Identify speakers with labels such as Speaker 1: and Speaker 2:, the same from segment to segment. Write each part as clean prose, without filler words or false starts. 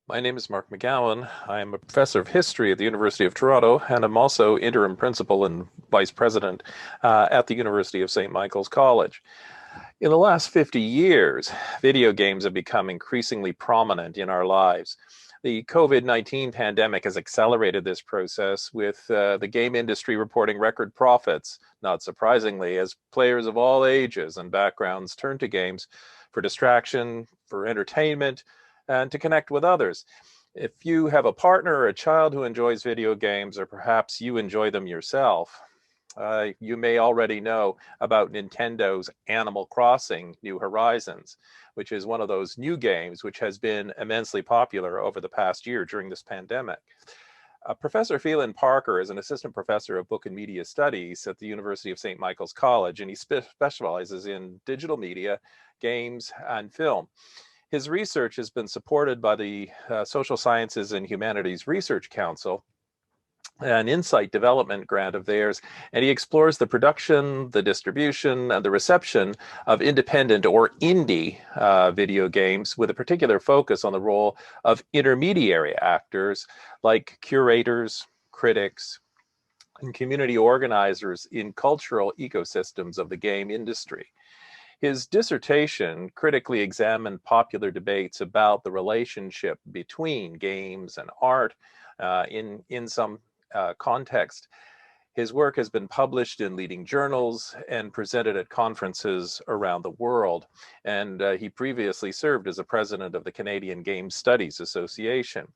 Speaker 1: My name is Mark McGowan. I am a professor of history at the University of Toronto, and I'm also interim principal and vice president at the University of St. Michael's College. In the last 50 years, video games have become increasingly prominent in our lives. The COVID-19 pandemic has accelerated this process, with the game industry reporting record profits, not surprisingly, as players of all ages and backgrounds turn to games for distraction, for entertainment, and to connect with others. If you have a partner or a child who enjoys video games, or perhaps you enjoy them yourself, you may already know about Nintendo's Animal Crossing New Horizons, which is one of those new games which has been immensely popular over the past year during this pandemic. Professor Felan Parker is an assistant professor of book and media studies at the University of St. Michael's College, and he specializes in digital media, games, and film. His research has been supported by the Social Sciences and Humanities Research Council, an insight development grant of theirs, and he explores the production, the distribution, and the reception of independent or indie video games, with a particular focus on the role of intermediary actors like curators, critics, and community organizers in cultural ecosystems of the game industry. His dissertation critically examined popular debates about the relationship between games and art in some context. His work has been published in leading journals and presented at conferences around the world. And he previously served as a president of the Canadian Game Studies Association.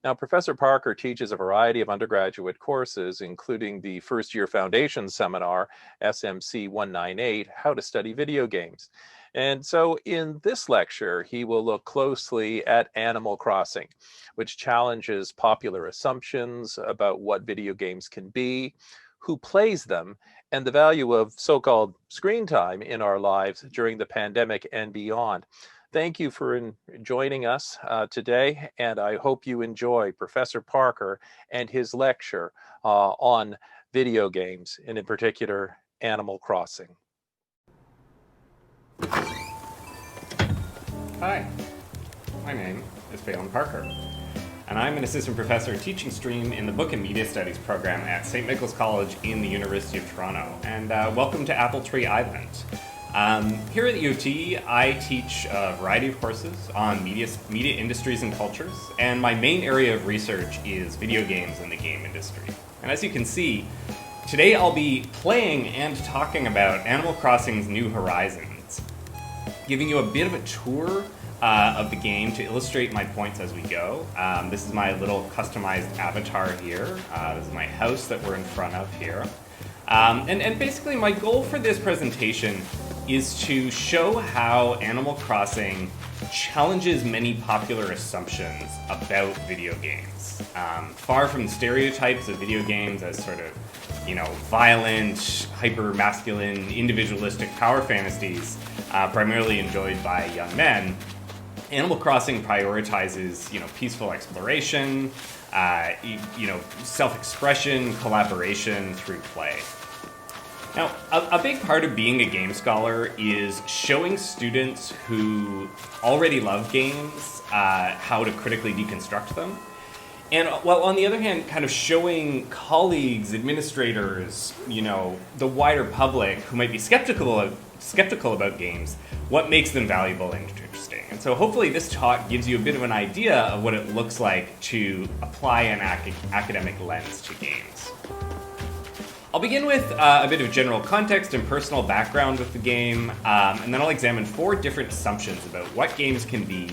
Speaker 1: Now, Professor Parker teaches a variety of undergraduate courses, including the first-year foundation seminar, SMC 198, How to Study Video Games. And so in this lecture, he will look closely at Animal Crossing, which challenges popular assumptions about what video games can be, who plays them, and the value of so-called screen time in our lives during the pandemic and beyond. Thank you for joining us today, and I hope you enjoy Professor Parker and his lecture on video games, and in particular, Animal Crossing.
Speaker 2: Hi, my name is Felan Parker, and I'm an assistant professor teaching stream in the Book and Media Studies program at St. Michael's College in the University of Toronto, and welcome to Apple Tree Island. Here at the U of T, I teach a variety of courses on media industries and cultures, and my main area of research is video games and the game industry. And as you can see, today I'll be playing and talking about Animal Crossing's New Horizons, giving you a bit of a tour of the game to illustrate my points as we go. This is my little customized avatar here. This is my house that we're in front of here. And basically my goal for this presentation is to show how Animal Crossing challenges many popular assumptions about video games. Far from the stereotypes of video games as sort of, violent, hyper-masculine, individualistic power fantasies, primarily enjoyed by young men, Animal Crossing prioritizes, peaceful exploration, self-expression, collaboration through play. Now, a big part of being a game scholar is showing students who already love games how to critically deconstruct them. And while on the other hand, kind of showing colleagues, administrators, the wider public who might be skeptical about games, what makes them valuable and interesting. And so hopefully this talk gives you a bit of an idea of what it looks like to apply an academic lens to games. I'll begin with a bit of general context and personal background with the game, and then I'll examine 4 different assumptions about what games can be,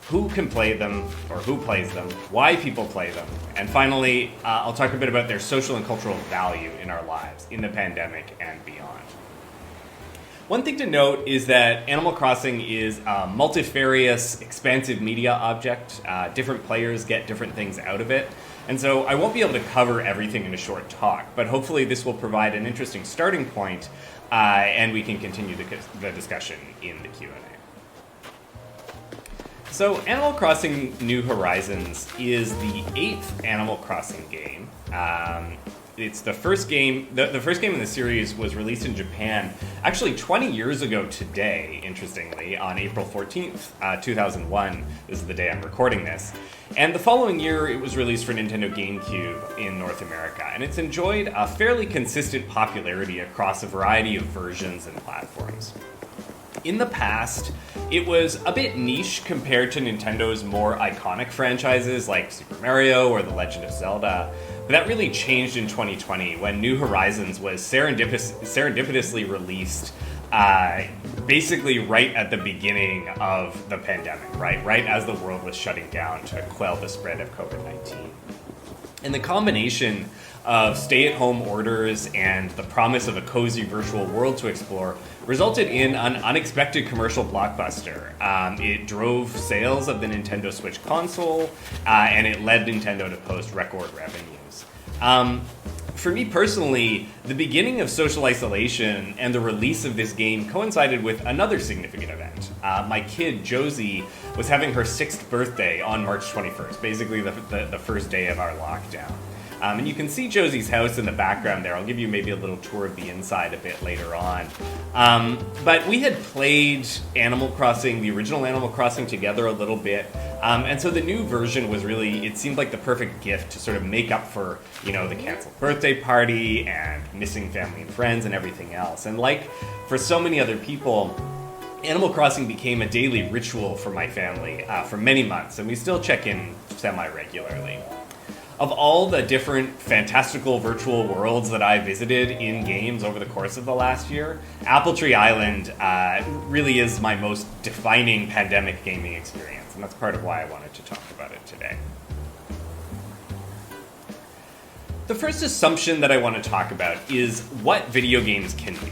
Speaker 2: who can play them, or who plays them, why people play them, and finally, I'll talk a bit about their social and cultural value in our lives, in the pandemic and beyond. One thing to note is that Animal Crossing is a multifarious, expansive media object. Different players get different things out of it. And so I won't be able to cover everything in a short talk, but hopefully this will provide an interesting starting point, and we can continue the discussion in the Q&A. So Animal Crossing New Horizons is the 8th Animal Crossing game. It's the first game. The first game in the series was released in Japan actually 20 years ago today, interestingly, on April 14th, 2001. This is the day I'm recording this. And the following year, it was released for Nintendo GameCube in North America. And it's enjoyed a fairly consistent popularity across a variety of versions and platforms. In the past, it was a bit niche compared to Nintendo's more iconic franchises like Super Mario or The Legend of Zelda, but that really changed in 2020 when New Horizons was serendipitously released basically right at the beginning of the pandemic, right as the world was shutting down to quell the spread of COVID-19. And the combination of stay-at-home orders and the promise of a cozy virtual world to explore resulted in an unexpected commercial blockbuster. It drove sales of the Nintendo Switch console, and it led Nintendo to post record revenues. For me personally, the beginning of social isolation and the release of this game coincided with another significant event. My kid, Josie, was having her 6th birthday on March 21st, basically the first day of our lockdown. And you can see Josie's house in the background there. I'll give you maybe a little tour of the inside a bit later on. But we had played Animal Crossing, the original Animal Crossing, together a little bit. And so the new version was really, it seemed like the perfect gift to sort of make up for, the canceled birthday party and missing family and friends and everything else. And like for so many other people, Animal Crossing became a daily ritual for my family for many months, and we still check in semi-regularly. Of all the different fantastical virtual worlds that I visited in games over the course of the last year, Apple Tree Island really is my most defining pandemic gaming experience, and that's part of why I wanted to talk about it today. The first assumption that I want to talk about is what video games can be.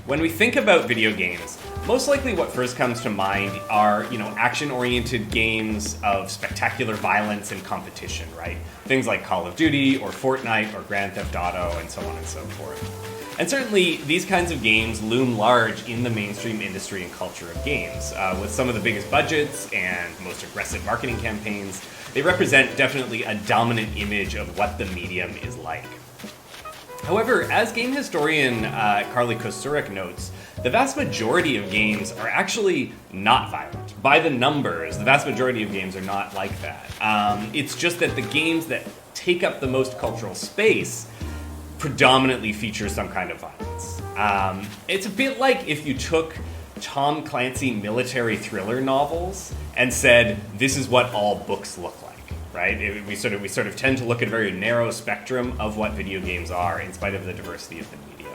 Speaker 2: When we think about video games, most likely what first comes to mind are, action-oriented games of spectacular violence and competition, right? Things like Call of Duty or Fortnite or Grand Theft Auto and so on and so forth. And certainly these kinds of games loom large in the mainstream industry and culture of games. With some of the biggest budgets and most aggressive marketing campaigns, they represent definitely a dominant image of what the medium is like. However, as game historian Carly Kosurek notes, the vast majority of games are actually not violent. By the numbers, the vast majority of games are not like that. It's just that the games that take up the most cultural space predominantly feature some kind of violence. It's a bit like if you took Tom Clancy military thriller novels and said, this is what all books look like. Right? We sort of tend to look at a very narrow spectrum of what video games are in spite of the diversity of the media.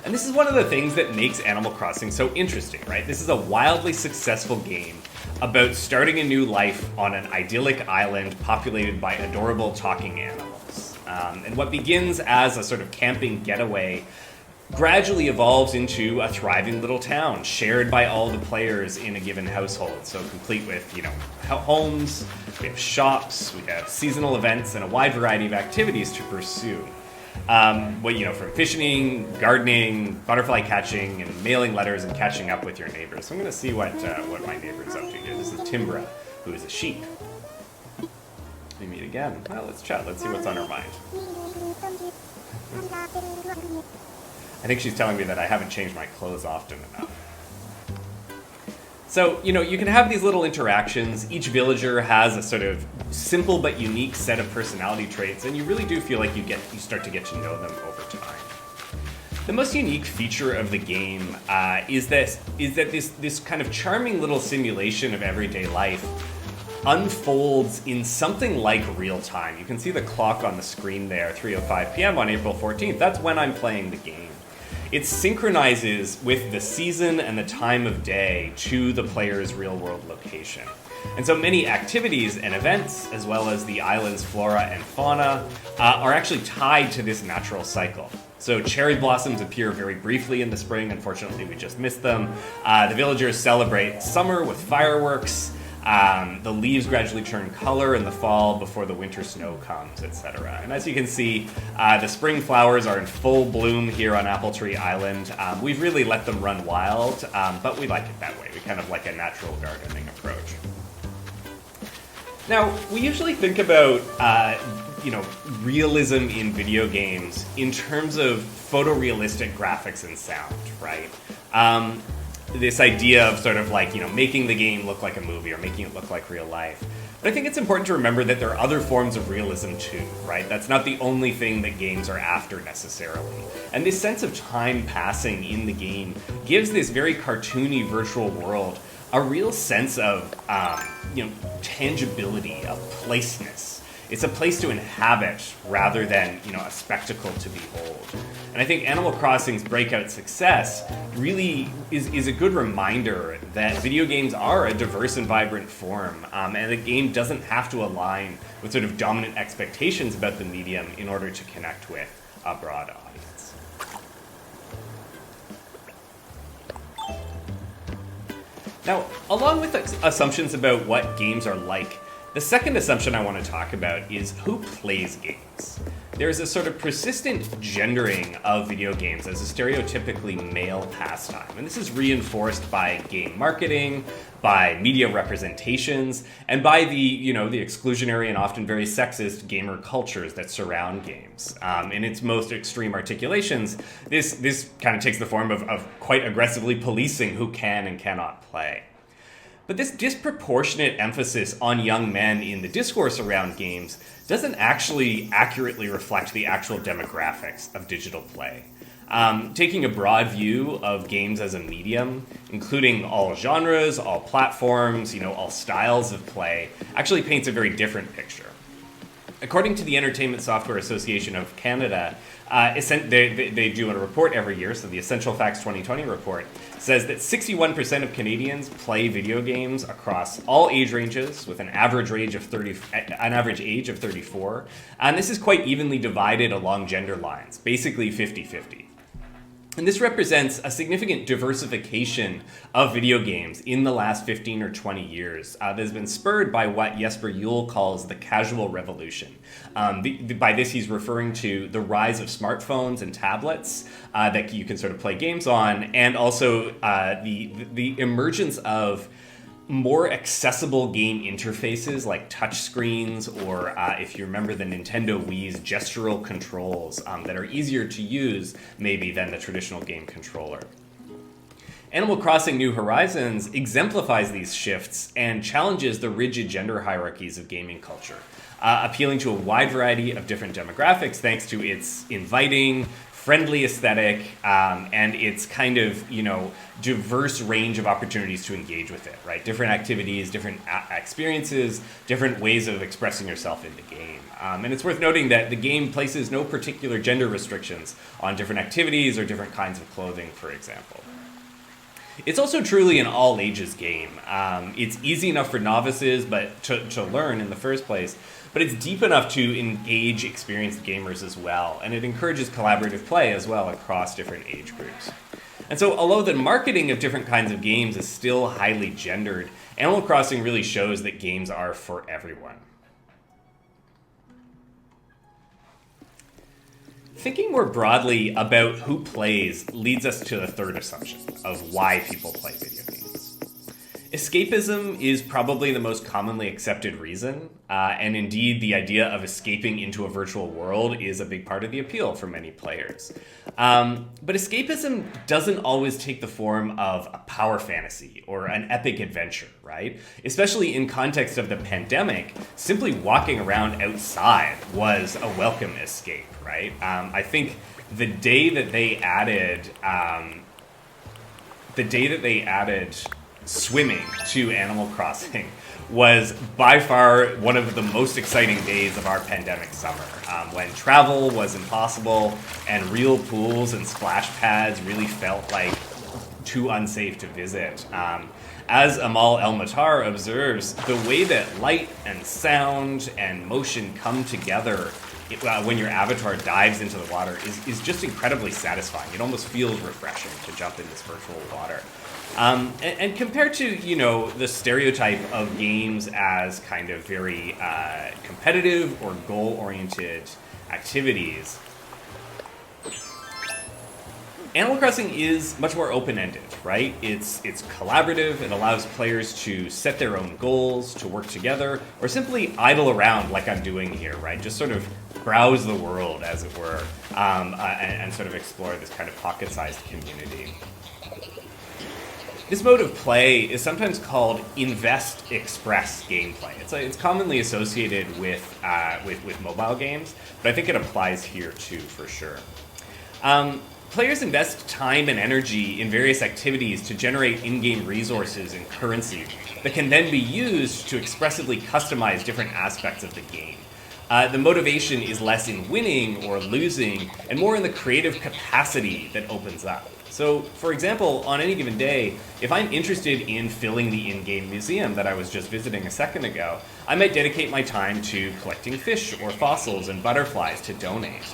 Speaker 2: And this is one of the things that makes Animal Crossing so interesting, right? This is a wildly successful game about starting a new life on an idyllic island populated by adorable talking animals. And what begins as a sort of camping getaway gradually evolves into a thriving little town shared by all the players in a given household. So complete with, homes, we have shops, we have seasonal events, and a wide variety of activities to pursue. From fishing, gardening, butterfly catching, and mailing letters and catching up with your neighbors. So I'm going to see what my neighbor's up to here. This is Timbra, who is a sheep. We meet again. Well, let's chat. Let's see what's on her mind. I think she's telling me that I haven't changed my clothes often enough. So, you can have these little interactions. Each villager has a sort of simple but unique set of personality traits, and you really do feel like you start to get to know them over time. The most unique feature of the game is that this kind of charming little simulation of everyday life unfolds in something like real time. You can see the clock on the screen there, 3:05 p.m. on April 14th. That's when I'm playing the game. It synchronizes with the season and the time of day to the player's real-world location. And so many activities and events, as well as the island's flora and fauna, are actually tied to this natural cycle. So cherry blossoms appear very briefly in the spring. Unfortunately, we just missed them. The villagers celebrate summer with fireworks. The leaves gradually turn color in the fall before the winter snow comes, etc. And as you can see, the spring flowers are in full bloom here on Apple Tree Island. We've really let them run wild, but we like it that way. We kind of like a natural gardening approach. Now, we usually think about realism in video games in terms of photorealistic graphics and sound, right? This idea of sort of like, making the game look like a movie or making it look like real life. But I think it's important to remember that there are other forms of realism too, right? That's not the only thing that games are after necessarily. And this sense of time passing in the game gives this very cartoony virtual world a real sense of, tangibility, of placeness. It's a place to inhabit rather than, a spectacle to behold. And I think Animal Crossing's breakout success really is a good reminder that video games are a diverse and vibrant form, and the game doesn't have to align with sort of dominant expectations about the medium in order to connect with a broad audience. Now, along with assumptions about what games are like, the second assumption I want to talk about is who plays games. There's a sort of persistent gendering of video games as a stereotypically male pastime, and this is reinforced by game marketing, by media representations, and by the exclusionary and often very sexist gamer cultures that surround games. In its most extreme articulations, this kind of takes the form of quite aggressively policing who can and cannot play. But this disproportionate emphasis on young men in the discourse around games doesn't actually accurately reflect the actual demographics of digital play. Taking a broad view of games as a medium, including all genres, all platforms, all styles of play, actually paints a very different picture. According to the Entertainment Software Association of Canada, they do a report every year, so the Essential Facts 2020 report says that 61% of Canadians play video games across all age ranges, with an average age of 34, and this is quite evenly divided along gender lines, basically 50-50. And this represents a significant diversification of video games in the last 15 or 20 years that has been spurred by what Jesper Juul calls the casual revolution. By this, he's referring to the rise of smartphones and tablets that you can sort of play games on, and also the emergence of more accessible game interfaces like touchscreens, or if you remember the Nintendo Wii's gestural controls that are easier to use maybe than the traditional game controller. Animal Crossing New Horizons exemplifies these shifts and challenges the rigid gender hierarchies of gaming culture, appealing to a wide variety of different demographics thanks to its inviting, friendly aesthetic, and its kind of, diverse range of opportunities to engage with it, right? Different activities, different experiences, different ways of expressing yourself in the game. And it's worth noting that the game places no particular gender restrictions on different activities or different kinds of clothing, for example. It's also truly an all-ages game. It's easy enough for novices but to learn in the first place, but it's deep enough to engage experienced gamers as well, and it encourages collaborative play as well across different age groups. And so, although the marketing of different kinds of games is still highly gendered, Animal Crossing really shows that games are for everyone. Thinking more broadly about who plays leads us to the third assumption of why people play video games. Escapism is probably the most commonly accepted reason, and indeed the idea of escaping into a virtual world is a big part of the appeal for many players. But escapism doesn't always take the form of a power fantasy or an epic adventure, right? Especially in context of the pandemic, simply walking around outside was a welcome escape, right? I think the day that they added swimming to Animal Crossing was by far one of the most exciting days of our pandemic summer, when travel was impossible and real pools and splash pads really felt like too unsafe to visit. As Amal El-Matar observes, the way that light and sound and motion come together when your avatar dives into the water is just incredibly satisfying. It almost feels refreshing to jump in this virtual water. And compared to, the stereotype of games as kind of very competitive or goal-oriented activities, Animal Crossing is much more open-ended, right? It's collaborative. It allows players to set their own goals, to work together, or simply idle around like I'm doing here, right? Just sort of browse the world, as it were, and sort of explore this kind of pocket-sized community. This mode of play is sometimes called Invest Express gameplay. It's commonly associated with mobile games, but I think it applies here too, for sure. Players invest time and energy in various activities to generate in-game resources and currency that can then be used to expressively customize different aspects of the game. The motivation is less in winning or losing, and more in the creative capacity that opens up. So, for example, on any given day, if I'm interested in filling the in-game museum that I was just visiting a second ago, I might dedicate my time to collecting fish or fossils and butterflies to donate.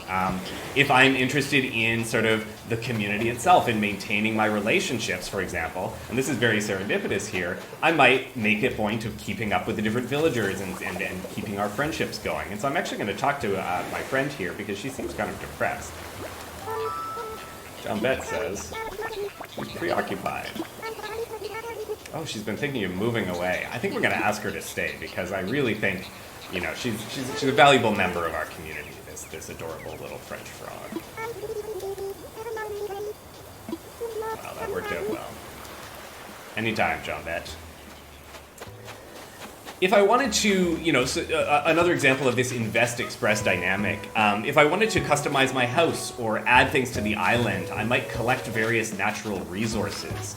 Speaker 2: If I'm interested in sort of the community itself and maintaining my relationships, for example, and this is very serendipitous here, I might make a point of keeping up with the different villagers and keeping our friendships going. And so I'm actually going to talk to my friend here because she seems kind of depressed. John Bet says she's preoccupied. Oh, she's been thinking of moving away. I think we're going to ask her to stay because I really think, you know, she's a valuable member of our community. This adorable little French frog. Wow, that worked out well. Anytime, John Bet. If I wanted to, you know, another example of this Invest Express dynamic, if I wanted to customize my house or add things to the island, I might collect various natural resources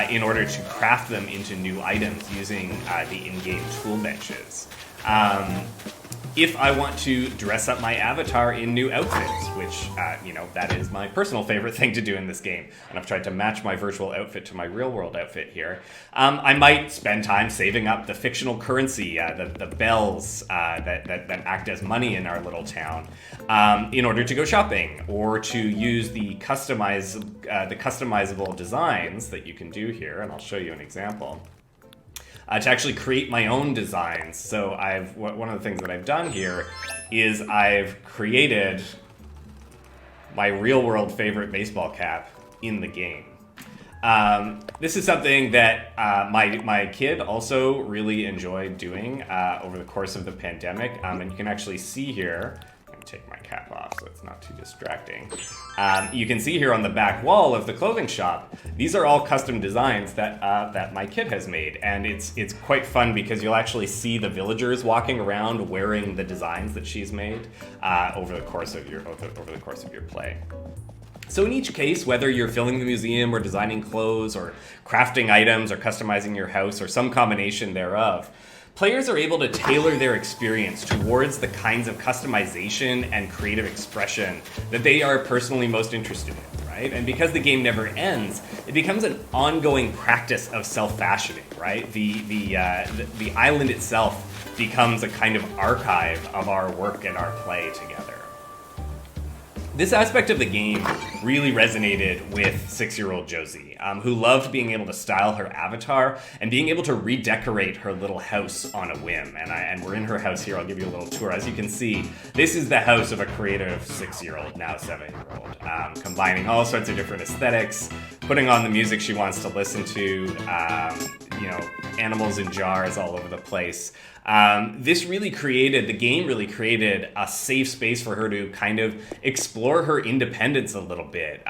Speaker 2: in order to craft them into new items using the in-game tool benches. If I want to dress up my avatar in new outfits, which, you know, that is my personal favorite thing to do in this game, and I've tried to match my virtual outfit to my real-world outfit here, I might spend time saving up the fictional currency, the bells that act as money in our little town, in order to go shopping, or to use the customizable designs that you can do here, and I'll show you an example. To actually create my own designs. So one of the things that I've done here is I've created my real-world favorite baseball cap in the game. This is something that my kid also really enjoyed doing over the course of the pandemic, and you can actually see here. Take my cap off so it's not too distracting. You can see here on the back wall of the clothing shop, these are all custom designs that my kid has made, and it's quite fun because you'll actually see the villagers walking around wearing the designs that she's made over the course of your play. So in each case, whether you're filling the museum or designing clothes or crafting items or customizing your house or some combination thereof, players are able to tailor their experience towards the kinds of customization and creative expression that they are personally most interested in, right? And because the game never ends, it becomes an ongoing practice of self-fashioning, right? The island itself becomes a kind of archive of our work and our play together. This aspect of the game really resonated with 6-year-old Josie, who loved being able to style her avatar and being able to redecorate her little house on a whim. And we're in her house here. I'll give you a little tour. As you can see, this is the house of a creative 6-year-old, now 7-year-old, combining all sorts of different aesthetics, putting on the music she wants to listen to, you know, animals in jars all over the place. The game really created a safe space for her to kind of explore her independence a little bit,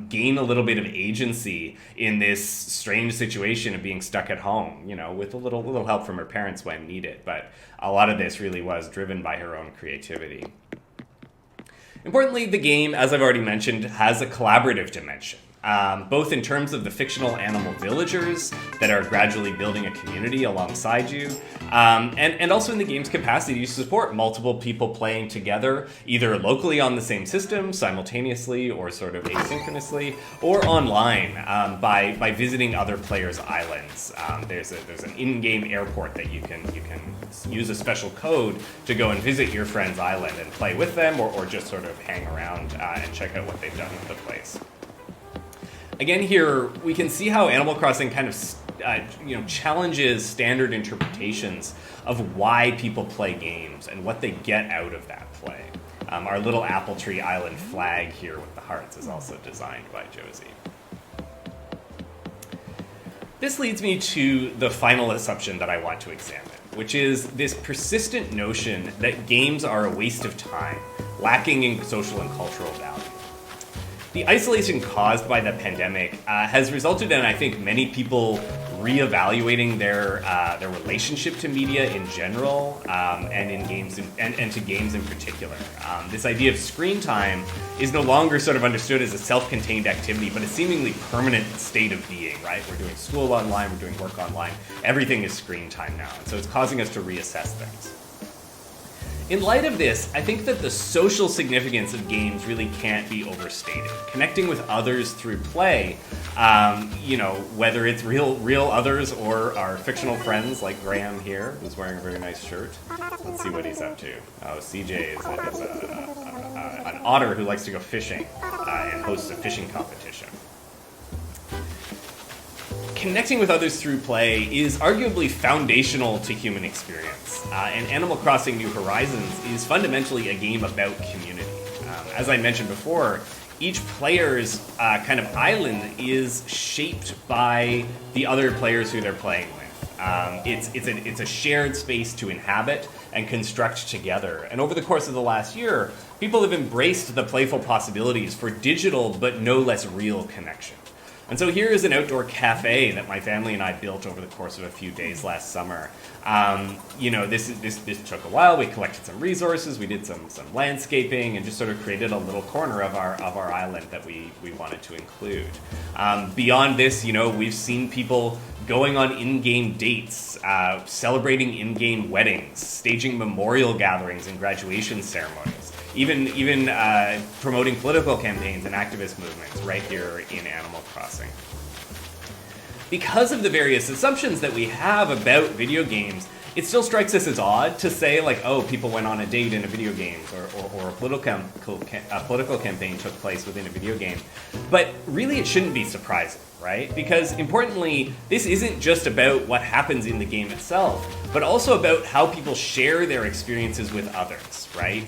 Speaker 2: gain a little bit of agency in this strange situation of being stuck at home, you know, with a little help from her parents when needed. But a lot of this really was driven by her own creativity. Importantly, the game, as I've already mentioned, has a collaborative dimension. Both in terms of the fictional animal villagers that are gradually building a community alongside you, and also in the game's capacity to support multiple people playing together, either locally on the same system, simultaneously, or sort of asynchronously, or online by visiting other players' islands. There's an in-game airport that you can use a special code to go and visit your friend's island and play with them, or just sort of hang around and check out what they've done with the place. Again, here we can see how Animal Crossing kind of challenges standard interpretations of why people play games and what they get out of that play. Our little apple tree island flag here with the hearts is also designed by Josie. This leads me to the final assumption that I want to examine, which is this persistent notion that games are a waste of time, lacking in social and cultural value. The isolation caused by the pandemic has resulted in, I think, many people reevaluating their relationship to media in general, and in games and to games in particular. This idea of screen time is no longer sort of understood as a self-contained activity, but a seemingly permanent state of being. Right? We're doing school online, we're doing work online. Everything is screen time now, and so it's causing us to reassess things. In light of this, I think that the social significance of games really can't be overstated. Connecting with others through play, whether it's real others or our fictional friends like Graham here, who's wearing a very nice shirt. Let's see what he's up to. Oh, CJ is an otter who likes to go fishing and hosts a fishing competition. Connecting with others through play is arguably foundational to human experience, and Animal Crossing New Horizons is fundamentally a game about community. As I mentioned before, each player's kind of island is shaped by the other players who they're playing with. It's a shared space to inhabit and construct together. And over the course of the last year, people have embraced the playful possibilities for digital but no less real connection. And so here is an outdoor cafe that my family and I built over the course of a few days last summer. This took a while. We collected some resources, we did some landscaping, and just sort of created a little corner of our island that we wanted to include. Beyond this, we've seen people going on in-game dates, celebrating in-game weddings, staging memorial gatherings and graduation ceremonies. Even promoting political campaigns and activist movements right here in Animal Crossing. Because of the various assumptions that we have about video games, it still strikes us as odd to say, like, oh, people went on a date in a video game, or a political campaign took place within a video game. But really, it shouldn't be surprising, right? Because importantly, this isn't just about what happens in the game itself, but also about how people share their experiences with others, right?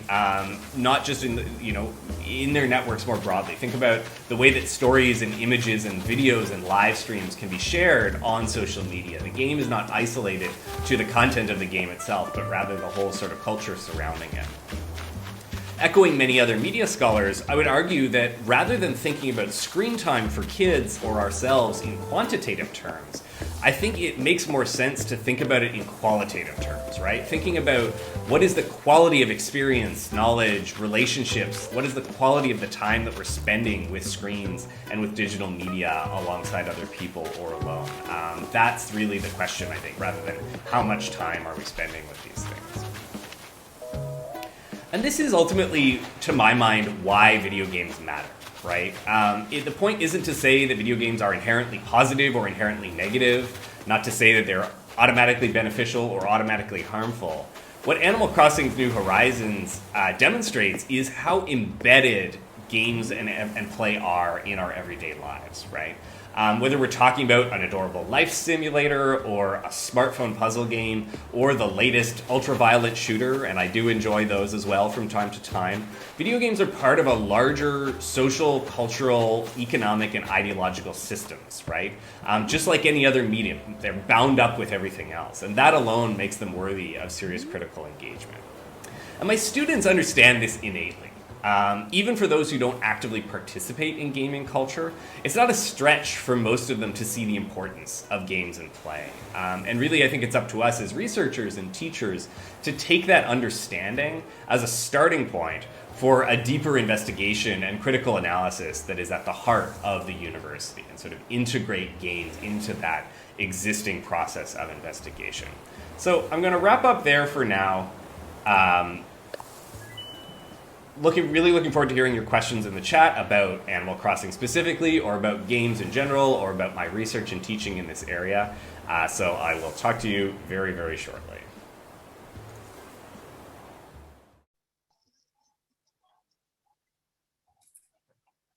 Speaker 2: Not just in their networks more broadly. Think about the way that stories and images and videos and live streams can be shared on social media. The game is not isolated to the content of the game itself, but rather the whole sort of culture surrounding it. Echoing many other media scholars, I would argue that rather than thinking about screen time for kids or ourselves in quantitative terms, I think it makes more sense to think about it in qualitative terms, right? Thinking about what is the quality of experience, knowledge, relationships, what is the quality of the time that we're spending with screens and with digital media alongside other people or alone. That's really the question, I think, rather than how much time are we spending with these things. And this is ultimately, to my mind, why video games matter, right? The point isn't to say that video games are inherently positive or inherently negative, not to say that they're automatically beneficial or automatically harmful. What Animal Crossing New Horizons demonstrates is how embedded games and play are in our everyday lives, right? Whether we're talking about an adorable life simulator or a smartphone puzzle game or the latest ultraviolet shooter, and I do enjoy those as well from time to time, video games are part of a larger social, cultural, economic, and ideological systems, right? Just like any other medium, they're bound up with everything else, and that alone makes them worthy of serious critical engagement. And my students understand this innately. Even for those who don't actively participate in gaming culture, it's not a stretch for most of them to see the importance of games and play. And really, I think it's up to us as researchers and teachers to take that understanding as a starting point for a deeper investigation and critical analysis that is at the heart of the university and sort of integrate games into that existing process of investigation. So I'm going to wrap up there for now. Really looking forward to hearing your questions in the chat about Animal Crossing specifically, or about games in general, or about my research and teaching in this area. So I will talk to you very, very shortly.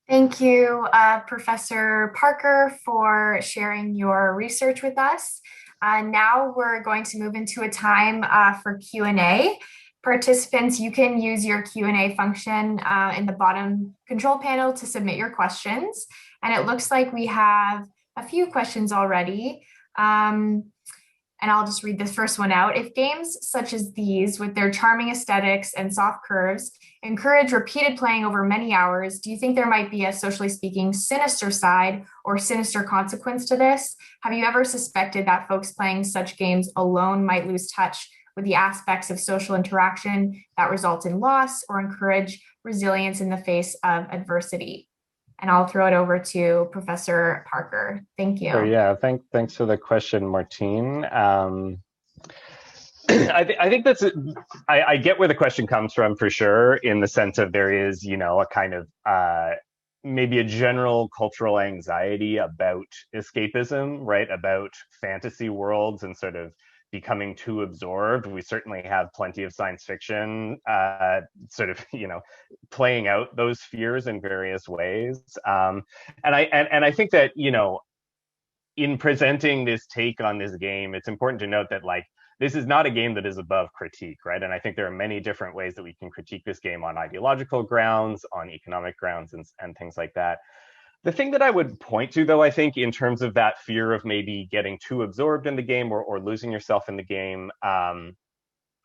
Speaker 3: Thank you, Professor Parker, for sharing your research with us. Now we're going to move into a time for Q&A. Participants, you can use your Q&A function in the bottom control panel to submit your questions. And it looks like we have a few questions already. And I'll just read this first one out. If games such as these, with their charming aesthetics and soft curves, encourage repeated playing over many hours, do you think there might be a, socially speaking, sinister side or sinister consequence to this? Have you ever suspected that folks playing such games alone might lose touch with the aspects of social interaction that result in loss or encourage resilience in the face of adversity? And I'll throw it over to Professor Parker. Thank you.
Speaker 4: So yeah, thanks for the question, Martine. I think that's I get where the question comes from for sure, in the sense of there is, you know, a kind of maybe a general cultural anxiety about escapism, right? About fantasy worlds and sort of becoming too absorbed. We certainly have plenty of science fiction sort of, you know, playing out those fears in various ways. And I think that, you know, in presenting this take on this game, it's important to note that, like, this is not a game that is above critique, right? And I think there are many different ways that we can critique this game on ideological grounds, on economic grounds, and things like that. The thing that I would point to, though, I think, in terms of that fear of maybe getting too absorbed in the game or losing yourself in the game,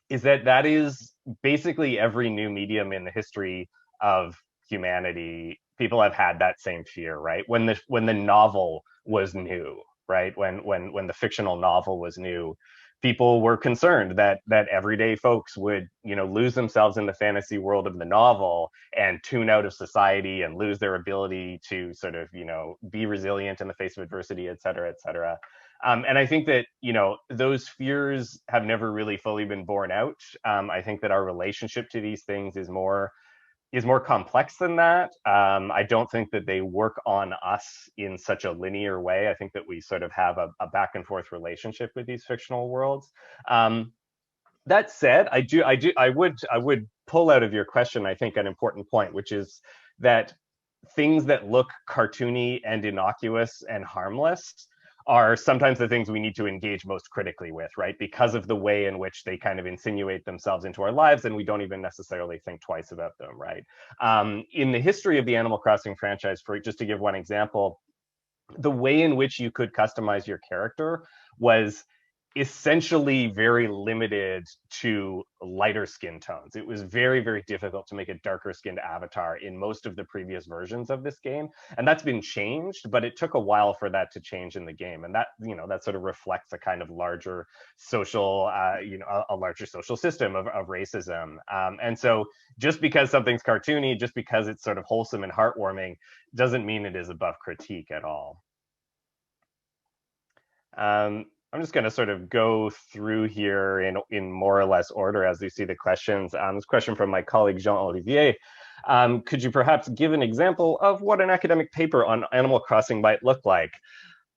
Speaker 4: is that is basically every new medium in the history of humanity. People have had that same fear, right? When the novel was new, right? When the fictional novel was new, people were concerned that everyday folks would, you know, lose themselves in the fantasy world of the novel and tune out of society and lose their ability to sort of, you know, be resilient in the face of adversity, et cetera, et cetera. And I think that, you know, those fears have never really fully been borne out. I think that our relationship to these things is more complex than that. I don't think that they work on us in such a linear way. I think that we sort of have a back and forth relationship with these fictional worlds. That said, I would pull out of your question, I think, an important point, which is that things that look cartoony and innocuous and harmless are sometimes the things we need to engage most critically with, right? Because of the way in which they kind of insinuate themselves into our lives, and we don't even necessarily think twice about them, right? In the history of the Animal Crossing franchise, for just to give one example, the way in which you could customize your character was essentially very limited to lighter skin tones. It was very, very difficult to make a darker skinned avatar in most of the previous versions of this game. And that's been changed, but it took a while for that to change in the game. And that, you know, that sort of reflects a kind of larger social, you know, a larger social system of racism. And so just because something's cartoony, just because it's sort of wholesome and heartwarming, doesn't mean it is above critique at all. I'm just going to sort of go through here in more or less order as we see the questions. This question from my colleague Jean-Olivier. Could you perhaps give an example of what an academic paper on Animal Crossing might look like?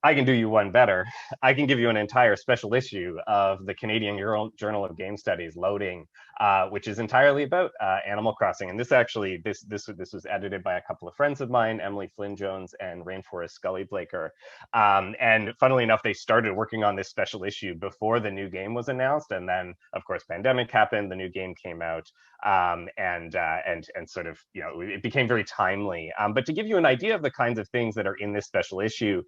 Speaker 4: I can do you one better. I can give you an entire special issue of the Canadian Journal of Game Studies, Loading, which is entirely about Animal Crossing. And this actually, this was edited by a couple of friends of mine, Emily Flynn Jones and Rainforest Scully Blaker. And funnily enough, they started working on this special issue before the new game was announced. And then, of course, pandemic happened, the new game came out, and sort of, you know, it became very timely. But to give you an idea of the kinds of things that are in this special issue,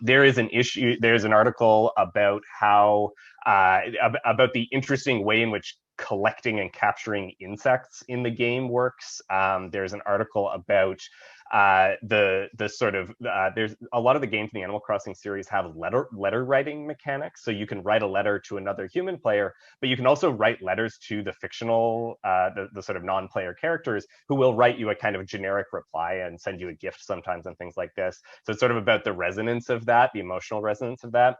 Speaker 4: there's an article about how about the interesting way in which collecting and capturing insects in the game works. There's an article about the sort of there's a lot of the games in the Animal Crossing series have letter writing mechanics. So you can write a letter to another human player, but you can also write letters to the fictional the sort of non-player characters, who will write you a kind of generic reply and send you a gift sometimes and things like this. So it's sort of about the resonance of that, the emotional resonance of that.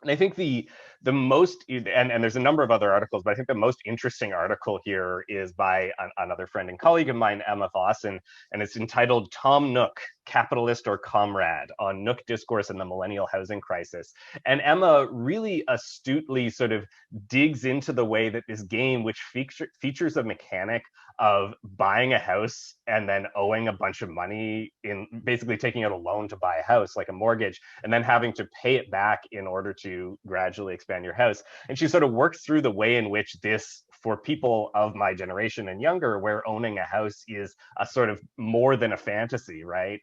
Speaker 4: And I think the most, and there's a number of other articles, but I think the most interesting article here is by another friend and colleague of mine, Emma Voss, and it's entitled Tom Nook, Capitalist or Comrade, on Nook Discourse and the Millennial Housing Crisis. And Emma really astutely sort of digs into the way that this game, which features a mechanic of buying a house and then owing a bunch of money, in basically taking out a loan to buy a house, like a mortgage, and then having to pay it back in order to gradually expand your house. And she sort of works through the way in which this for people of my generation and younger, where owning a house is a sort of more than a fantasy, right?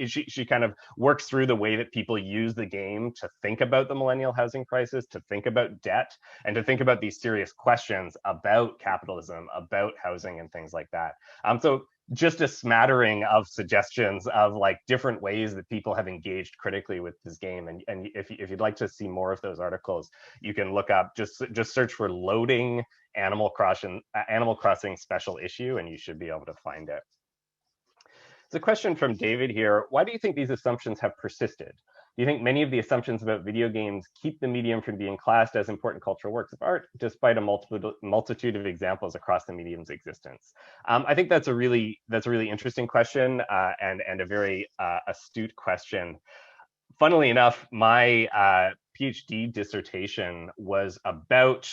Speaker 4: She kind of works through the way that people use the game to think about the millennial housing crisis, to think about debt, and to think about these serious questions about capitalism, about housing, and things like that. So just a smattering of suggestions of like different ways that people have engaged critically with this game. And if you'd like to see more of those articles, you can look up, just search for loading Animal Crossing special issue, and you should be able to find it. There's a question from David here. Why do you think these assumptions have persisted? Do you think many of the assumptions about video games keep the medium from being classed as important cultural works of art, despite a multitude of examples across the medium's existence? I think that's a really interesting question, and a very astute question. Funnily enough, my PhD dissertation was about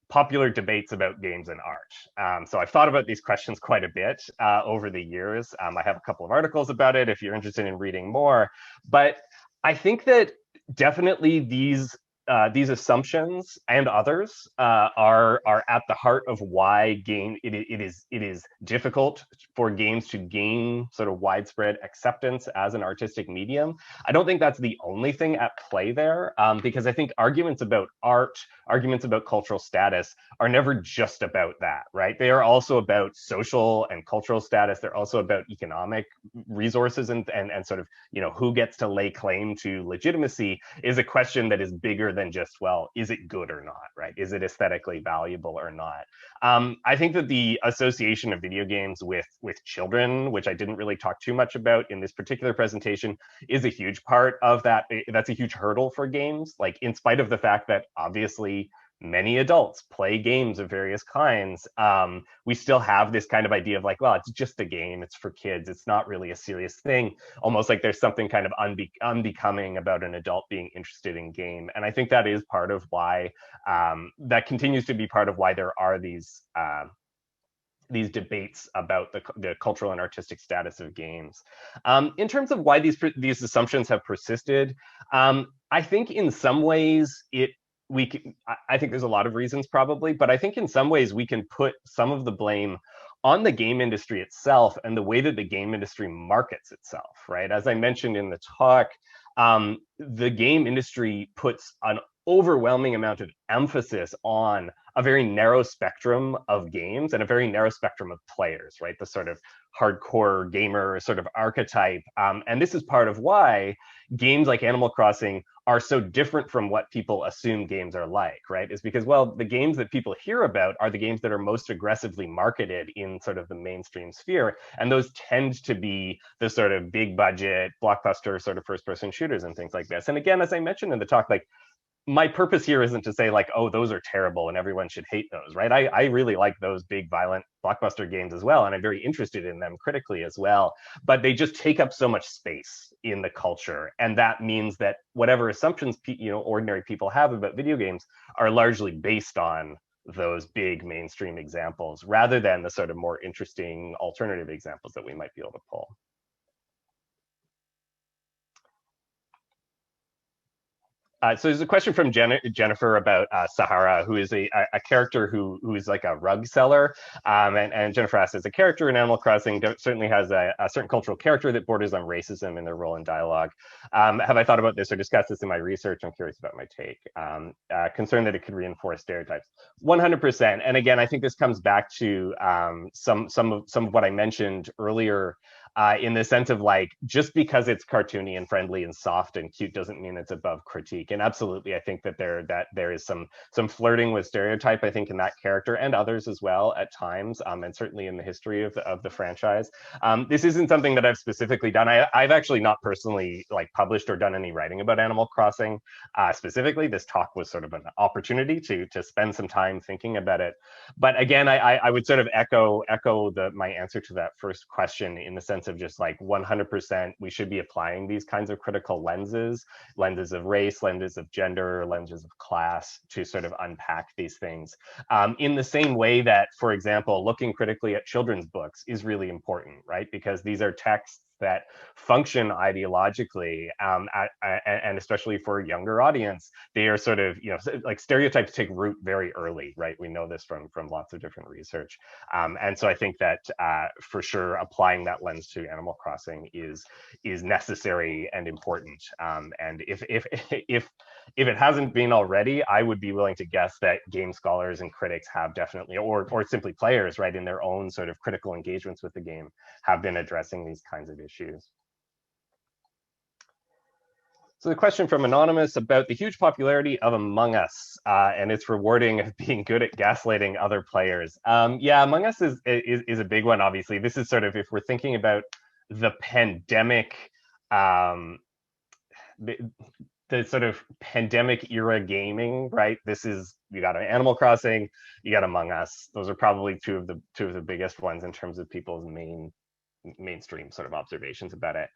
Speaker 4: popular debates about games and art. So I've thought about these questions quite a bit over the years. I have a couple of articles about it if you're interested in reading more. But I think that definitely these assumptions and others are at the heart of why it is difficult for games to gain sort of widespread acceptance as an artistic medium. I don't think that's the only thing at play there, because I think arguments about art, arguments about cultural status are never just about that, right? They are also about social and cultural status. They're also about economic resources and sort of, who gets to lay claim to legitimacy is a question that is bigger than just, well, is it good or not, right? Is it aesthetically valuable or not? I think that the association of video games with children, which I didn't really talk too much about in this particular presentation, is a huge part of that. That's a huge hurdle for games, like in spite of the fact that obviously many adults play games of various kinds, we still have this kind of idea of like, well, it's just a game, it's for kids, it's not really a serious thing, almost like there's something kind of unbecoming about an adult being interested in game. And I think that is part of why, that continues to be part of why there are these debates about the cultural and artistic status of games. In terms of why these assumptions have persisted, I think in some ways I think there's a lot of reasons probably, but I think in some ways we can put some of the blame on the game industry itself and the way that the game industry markets itself, right? As I mentioned in the talk, the game industry puts an overwhelming amount of emphasis on a very narrow spectrum of games and a very narrow spectrum of players, right? The sort of hardcore gamer sort of archetype. And this is part of why games like Animal Crossing are so different from what people assume games are like, right? Is because, well, the games that people hear about are the games that are most aggressively marketed in sort of the mainstream sphere. And those tend to be the sort of big budget, blockbuster sort of first person shooters and things like this. And again, as I mentioned in the talk, like, my purpose here isn't to say like, oh, those are terrible and everyone should hate those, right? I really like those big violent blockbuster games as well, and I'm very interested in them critically as well, but they just take up so much space in the culture, and that means that whatever assumptions ordinary people have about video games are largely based on those big mainstream examples rather than the sort of more interesting alternative examples that we might be able to pull. So there's a question from Jennifer about Sahara, who is a character who is like a rug seller. And Jennifer asks, as a character in Animal Crossing certainly has a certain cultural character that borders on racism in their role in dialogue. Have I thought about this or discussed this in my research? I'm curious about my take. Concerned that it could reinforce stereotypes. 100%. And again, I think this comes back to some of what I mentioned earlier, in the sense of like, just because it's cartoony and friendly and soft and cute doesn't mean it's above critique. And absolutely, I think that there is some flirting with stereotype, I think, in that character and others as well at times, and certainly in the history of the franchise. This isn't something that I've specifically done. I've actually not personally like published or done any writing about Animal Crossing specifically. This talk was sort of an opportunity to spend some time thinking about it. But again, I would sort of echo my answer to that first question in the sense of just like 100% we should be applying these kinds of critical lenses of race, lenses of gender, lenses of class to sort of unpack these things. In the same way that, for example, looking critically at children's books is really important, right? Because these are texts that function ideologically, and especially for a younger audience, they are sort of, like stereotypes take root very early, right? We know this from lots of different research. And so I think that for sure applying that lens to Animal Crossing is necessary and important. And if it hasn't been already, I would be willing to guess that game scholars and critics have definitely, or simply players, right, in their own sort of critical engagements with the game, have been addressing these kinds of issues. So the question from Anonymous about the huge popularity of Among Us and its rewarding of being good at gaslighting other players. Yeah, Among Us is a big one, obviously. This is sort of, if we're thinking about the pandemic, the sort of pandemic era gaming, right? This is, you got Animal Crossing, you got Among Us. Those are probably two of the biggest ones in terms of people's mainstream sort of observations about it.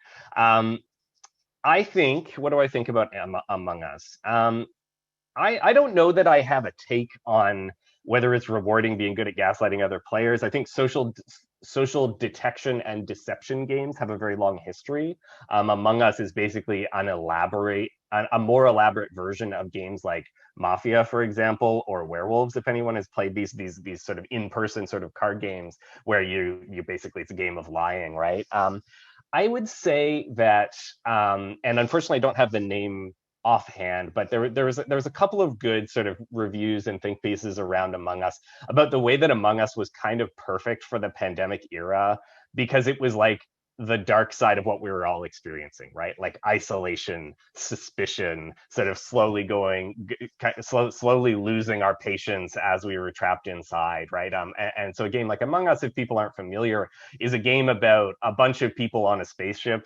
Speaker 4: I think, what do I think about Among Us? I don't know that I have a take on whether it's rewarding being good at gaslighting other players. I think social detection and deception games have a very long history. Among Us is basically a more elaborate version of games like Mafia, for example, or Werewolves. If anyone has played these sort of in-person sort of card games where you basically, it's a game of lying, right? I would say that, and unfortunately I don't have the name offhand, but there was a couple of good sort of reviews and think pieces around Among Us about the way that Among Us was kind of perfect for the pandemic era, because it was like the dark side of what we were all experiencing, right? Like isolation, suspicion, sort of slowly losing our patience as we were trapped inside, right? And so a game like Among Us, if people aren't familiar, is a game about a bunch of people on a spaceship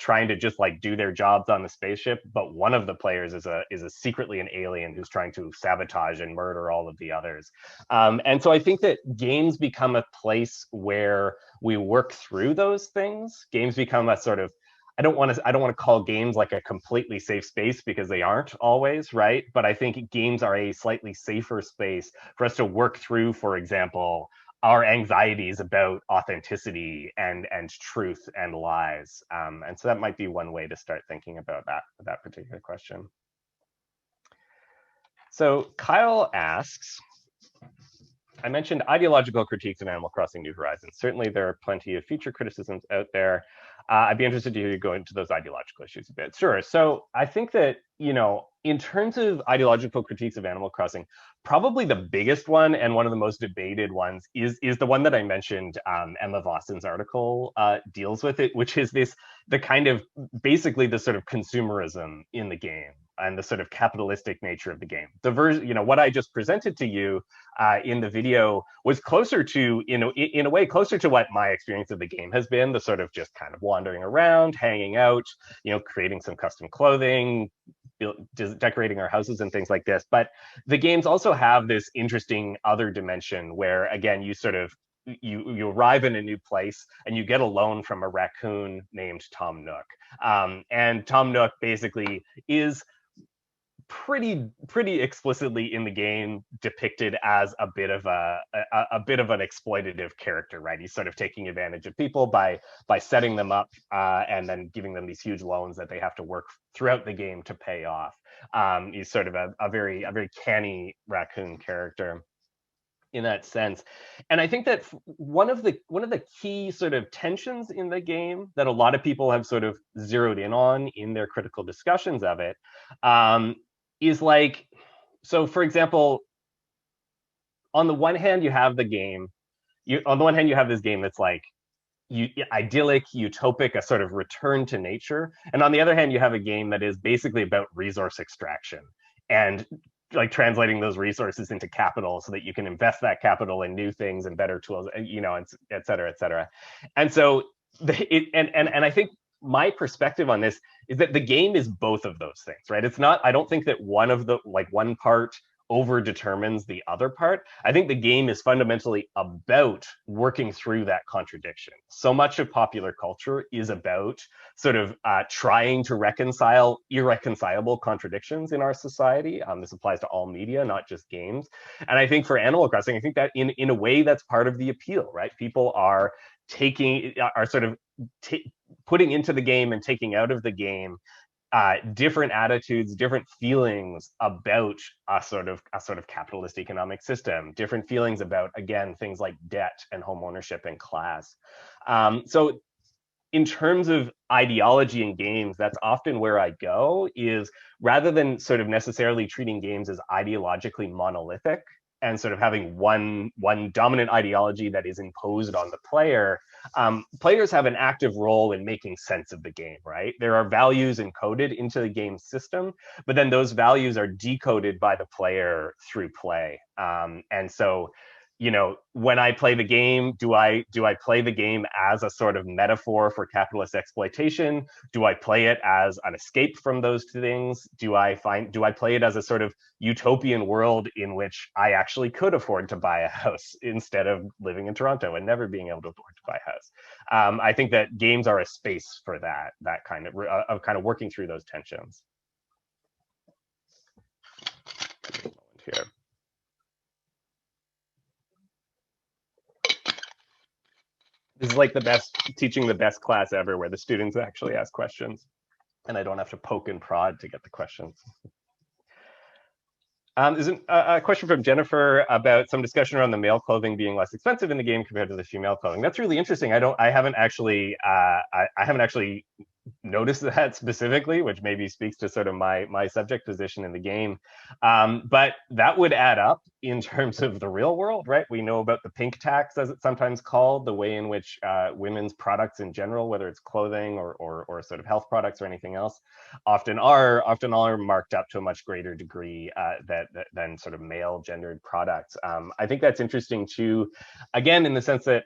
Speaker 4: trying to just like do their jobs on the spaceship, but one of the players is a secretly an alien who's trying to sabotage and murder all of the others. And so I think that games become a place where we work through those things. Games become a sort of, I don't want to call games like a completely safe space, because they aren't always, right? But I think games are a slightly safer space for us to work through, for example, our anxieties about authenticity and truth and lies. And so that might be one way to start thinking about that particular question. So Kyle asks, I mentioned ideological critiques of Animal Crossing: New Horizons. Certainly there are plenty of feature criticisms out there. I'd be interested to hear you go into those ideological issues a bit. Sure. So I think that, in terms of ideological critiques of Animal Crossing, probably the biggest one and one of the most debated ones is the one that I mentioned. Emma Vosson's article deals with it, which is the kind of basically the sort of consumerism in the game and the sort of capitalistic nature of the game. The version, what I just presented to you in the video was closer to, in a way, closer to what my experience of the game has been, the sort of just kind of wandering around, hanging out, creating some custom clothing, decorating our houses and things like this. But the games also have this interesting other dimension where, again, you sort of, you arrive in a new place and you get a loan from a raccoon named Tom Nook. And Tom Nook basically is pretty explicitly in the game depicted as a bit of an exploitative character, right? He's sort of taking advantage of people by setting them up and then giving them these huge loans that they have to work throughout the game to pay off. He's sort of a very canny raccoon character in that sense. And I think that one of the key sort of tensions in the game that a lot of people have sort of zeroed in on in their critical discussions of it is like, so for example, on the one hand you have the game, you have this game that's like idyllic, utopic, a sort of return to nature, and on the other hand you have a game that is basically about resource extraction and like translating those resources into capital so that you can invest that capital in new things and better tools, and et cetera, et cetera. And so and I think my perspective on this is that the game is both of those things, right? It's not, I don't think that one part over determines the other part. I think the game is fundamentally about working through that contradiction. So much of popular culture is about sort of trying to reconcile irreconcilable contradictions in our society. This applies to all media, not just games. And I think for Animal Crossing, I think that in a way that's part of the appeal, right? People are putting into the game and taking out of the game different attitudes, different feelings about a sort of capitalist economic system, different feelings about, again, things like debt and home ownership and class. So in terms of ideology in games, that's often where I go, is rather than sort of necessarily treating games as ideologically monolithic and sort of having one dominant ideology that is imposed on the player, players have an active role in making sense of the game, right? There are values encoded into the game system, but then those values are decoded by the player through play. And so, you know, when I play the game, do I play the game as a sort of metaphor for capitalist exploitation? Do I play it as an escape from those two things? Do I play it as a sort of utopian world in which I actually could afford to buy a house instead of living in Toronto and never being able to afford to buy a house? I think that games are a space for that kind of working through those tensions. Here. This is like teaching the best class ever, where the students actually ask questions and I don't have to poke and prod to get the questions. There's a question from Jennifer about some discussion around the male clothing being less expensive in the game compared to the female clothing. That's really interesting. I haven't actually noticed that specifically, which maybe speaks to sort of my subject position in the game. But that would add up in terms of the real world, right? We know about the pink tax, as it's sometimes called, the way in which women's products in general, whether it's clothing or sort of health products or anything else, often are marked up to a much greater degree than sort of male gendered products. I think that's interesting too, again, in the sense that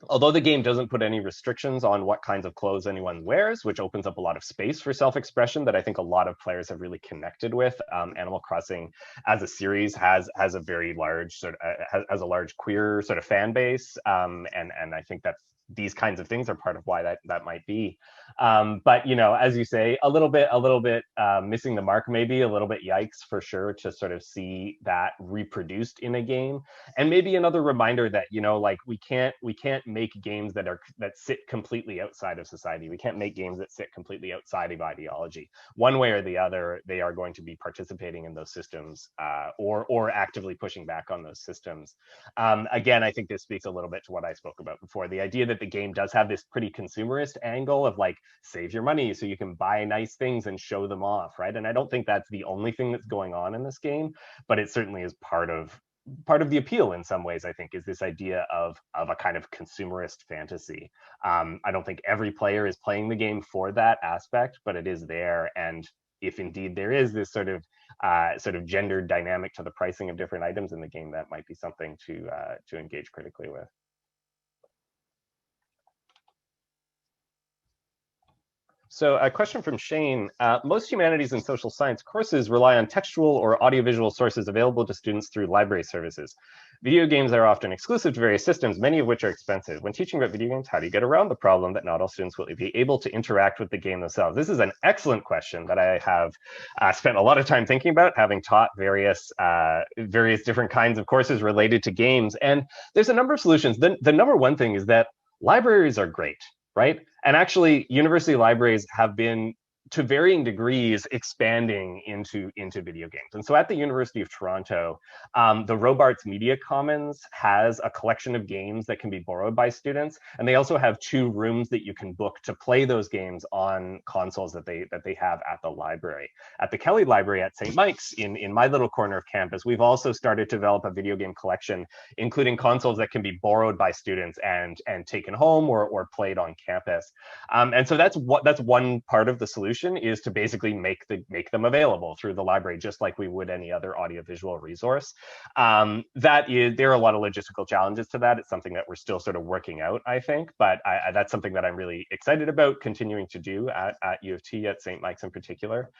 Speaker 4: although the game doesn't put any restrictions on what kinds of clothes anyone wears, which opens up a lot of space for self-expression that I think a lot of players have really connected with. Animal Crossing as a series has a very large has a large queer sort of fan base, and I think that these kinds of things are part of why that might be. But, you know, as you say, a little bit missing the mark, maybe a little bit yikes for sure, to sort of see that reproduced in a game. And maybe another reminder that, you know, like we can't make games that sit completely outside of society. We can't make games that sit completely outside of ideology. One way or the other, they are going to be participating in those systems, or actively pushing back on those systems. Again, I think this speaks a little bit to what I spoke about before, the idea that the game does have this pretty consumerist angle of like, save your money so you can buy nice things and show them off, right? And I don't think that's the only thing that's going on in this game, but it certainly is part of the appeal in some ways, I think, is this idea of a kind of consumerist fantasy. I don't think every player is playing the game for that aspect, but it is there. And if indeed there is this sort of gendered dynamic to the pricing of different items in the game, that might be something to engage critically with. So a question from Shane. Most humanities and social science courses rely on textual or audiovisual sources available to students through library services. Video games are often exclusive to various systems, many of which are expensive. When teaching about video games, how do you get around the problem that not all students will be able to interact with the game themselves? This is an excellent question that I have spent a lot of time thinking about, having taught various different kinds of courses related to games. And there's a number of solutions. The number one thing is that libraries are great, right? And actually, university libraries have been, to varying degrees, expanding into video games. And so at the University of Toronto, the Robarts Media Commons has a collection of games that can be borrowed by students. And they also have 2 rooms that you can book to play those games on consoles that they have at the library. At the Kelly Library at St. Mike's, in my little corner of campus, we've also started to develop a video game collection, including consoles that can be borrowed by students and taken home or played on campus. And so that's one part of the solution, is to basically make them available through the library, just like we would any other audiovisual resource. There are a lot of logistical challenges to that. It's something that we're still sort of working out, I think, but that's something that I'm really excited about continuing to do at U of T, at St. Mike's in particular.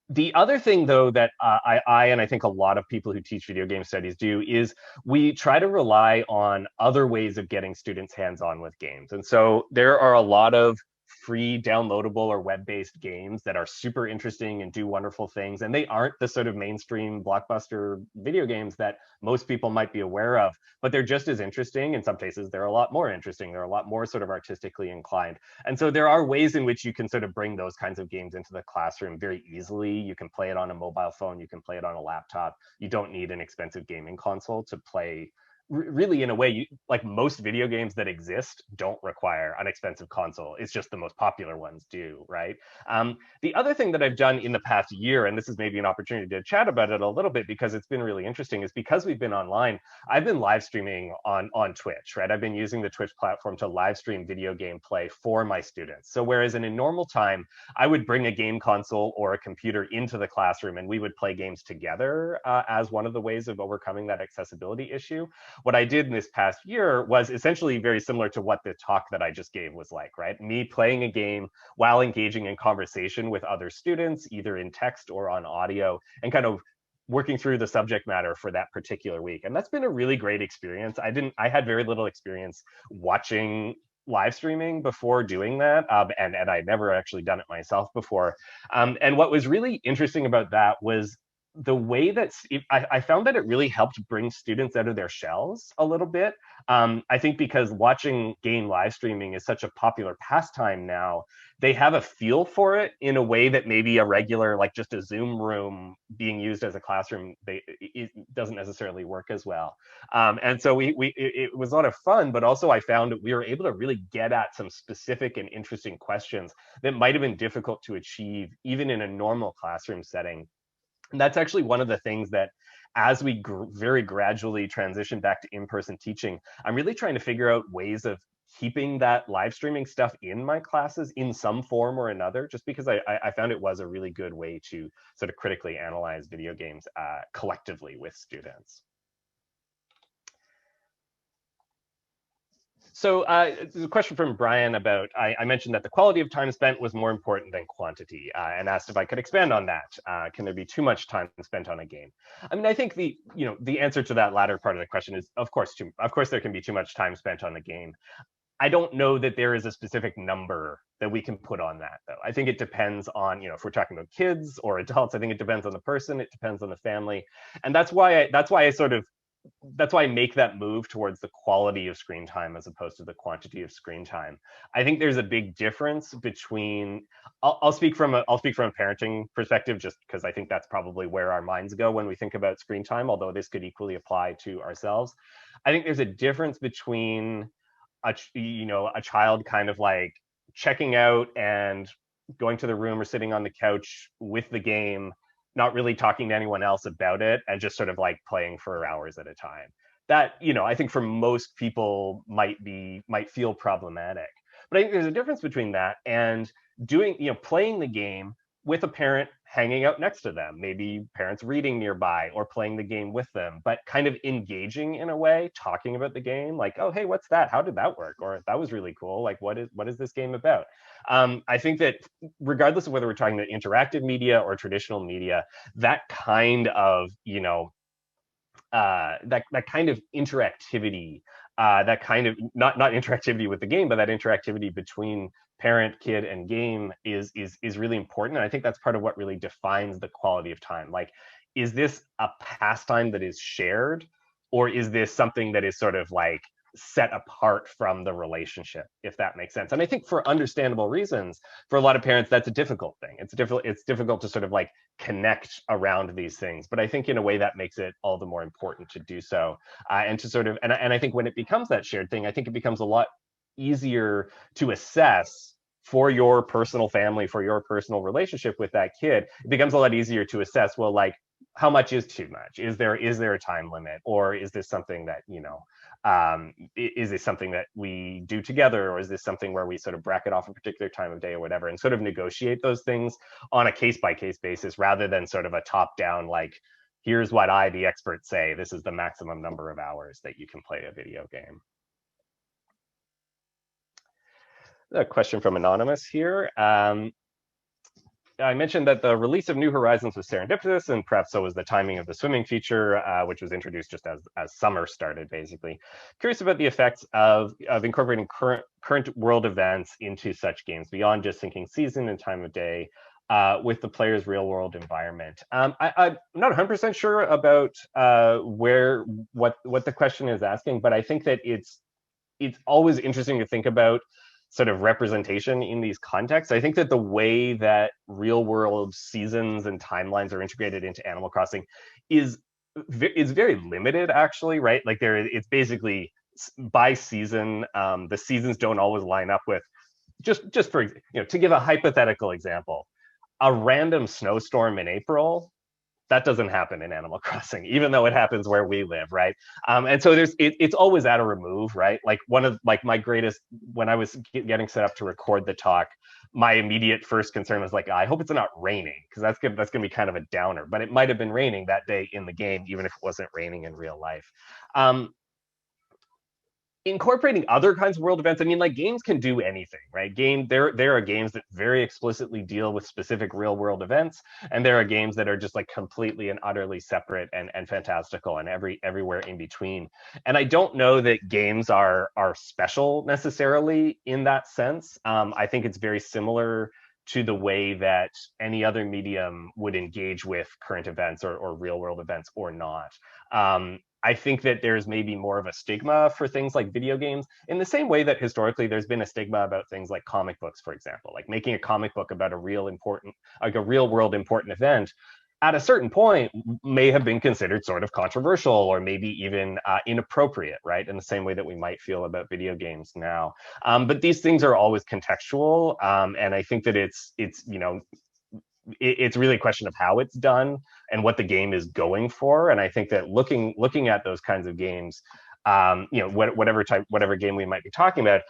Speaker 4: The other thing, though, that I and I think a lot of people who teach video game studies do, is we try to rely on other ways of getting students hands-on with games. And so there are a lot of free downloadable or web-based games that are super interesting and do wonderful things. And they aren't the sort of mainstream blockbuster video games that most people might be aware of, but they're just as interesting. In some cases, they're a lot more interesting. They're a lot more sort of artistically inclined. And so there are ways in which you can sort of bring those kinds of games into the classroom very easily. You can play it on a mobile phone. You can play it on a laptop. You don't need an expensive gaming console to play. Really, in a way, like most video games that exist don't require an expensive console. It's just the most popular ones do, right? The other thing that I've done in the past year, and this is maybe an opportunity to chat about it a little bit because it's been really interesting, is because we've been online, I've been live streaming on Twitch, right? I've been using the Twitch platform to live stream video game play for my students. So whereas in a normal time, I would bring a game console or a computer into the classroom and we would play games together as one of the ways of overcoming that accessibility issue. What I did in this past year was essentially very similar to what the talk that I just gave was like, right? Me playing a game while engaging in conversation with other students, either in text or on audio, and kind of working through the subject matter for that particular week. And that's been a really great experience. I had very little experience watching live streaming before doing that, and I'd never actually done it myself before. And what was really interesting about that was the way that I found that it really helped bring students out of their shells a little bit. I think because watching game live streaming is such a popular pastime now, they have a feel for it in a way that maybe a regular, like just a Zoom room being used as a classroom, it doesn't necessarily work as well. And so it was a lot of fun, but also I found that we were able to really get at some specific and interesting questions that might have been difficult to achieve even in a normal classroom setting. And that's actually one of the things that as we very gradually transition back to in-person teaching, I'm really trying to figure out ways of keeping that live streaming stuff in my classes in some form or another, just because I found it was a really good way to sort of critically analyze video games collectively with students. So there's a question from Brian about, I mentioned that the quality of time spent was more important than quantity, and asked if I could expand on that. Can there be too much time spent on a game? I mean, I think the answer to that latter part of the question is, of course there can be too much time spent on a game. I don't know that there is a specific number that we can put on that, though. I think it depends on, if we're talking about kids or adults, I think it depends on the person, it depends on the family. And that's why I make that move towards the quality of screen time as opposed to the quantity of screen time. I think there's a big difference between, I'll speak from a parenting perspective, just because I think that's probably where our minds go when we think about screen time, although this could equally apply to ourselves. I think there's a difference between a child kind of like checking out and going to the room or sitting on the couch with the game, not really talking to anyone else about it, and just sort of like playing for hours at a time. That, I think for most people might feel problematic. But I think there's a difference between that and playing the game with a parent hanging out next to them, maybe parents reading nearby or playing the game with them, but kind of engaging in a way, talking about the game, like, oh, hey, what's that? How did that work? Or that was really cool. Like, what is this game about? I think that regardless of whether we're talking about interactive media or traditional media, that kind of, that kind of interactivity, that kind of not interactivity with the game, but that interactivity between parent, kid, and game is really important. And I think that's part of what really defines the quality of time. Like, is this a pastime that is shared, or is this something that is sort of like set apart from the relationship, if that makes sense? And I think for understandable reasons, for a lot of parents, that's a difficult thing. It's difficult to sort of like connect around these things. But I think in a way that makes it all the more important to do so. And to sort of, and I think when it becomes that shared thing, I think it becomes a lot easier to assess for your personal family, for your personal relationship with that kid. It becomes a lot easier to assess, well, like, how much is too much? Is there a time limit? Or is this something that, is this something that we do together? Or is this something where we sort of bracket off a particular time of day or whatever, and sort of negotiate those things on a case-by-case basis, rather than sort of a top-down, like, here's what the expert say, this is the maximum number of hours that you can play a video game. A question from Anonymous here. I mentioned that the release of New Horizons was serendipitous, and perhaps so was the timing of the swimming feature, which was introduced just as summer started, basically. Curious about the effects of incorporating current world events into such games beyond just syncing season and time of day with the player's real world environment. I'm not 100% sure about what the question is asking, but I think that it's always interesting to think about sort of representation in these contexts. I think that the way that real world seasons and timelines are integrated into Animal Crossing is very limited, actually, right? Like it's basically by season. The seasons don't always line up with just for to give a hypothetical example, a random snowstorm in April. That doesn't happen in Animal Crossing, even though it happens where we live, right? And so it's always at a remove, right? Like my greatest, when I was getting set up to record the talk, my immediate first concern was like, I hope it's not raining, because that's gonna be kind of a downer. But it might have been raining that day in the game, even if it wasn't raining in real life. Incorporating other kinds of world events, I mean, like games can do anything, right? There are games that very explicitly deal with specific real world events, and there are games that are just like completely and utterly separate and fantastical and everywhere in between. And I don't know that games are special necessarily in that sense. I think it's very similar to the way that any other medium would engage with current events or real world events or not. I think that there's maybe more of a stigma for things like video games, in the same way that historically there's been a stigma about things like comic books, for example. Like making a comic book about a real world important event at a certain point may have been considered sort of controversial or maybe even inappropriate, right? In the same way that we might feel about video games now. But these things are always contextual, and I think that it's really a question of how it's done and what the game is going for. And I think that looking at those kinds of games, whatever game we might be talking about,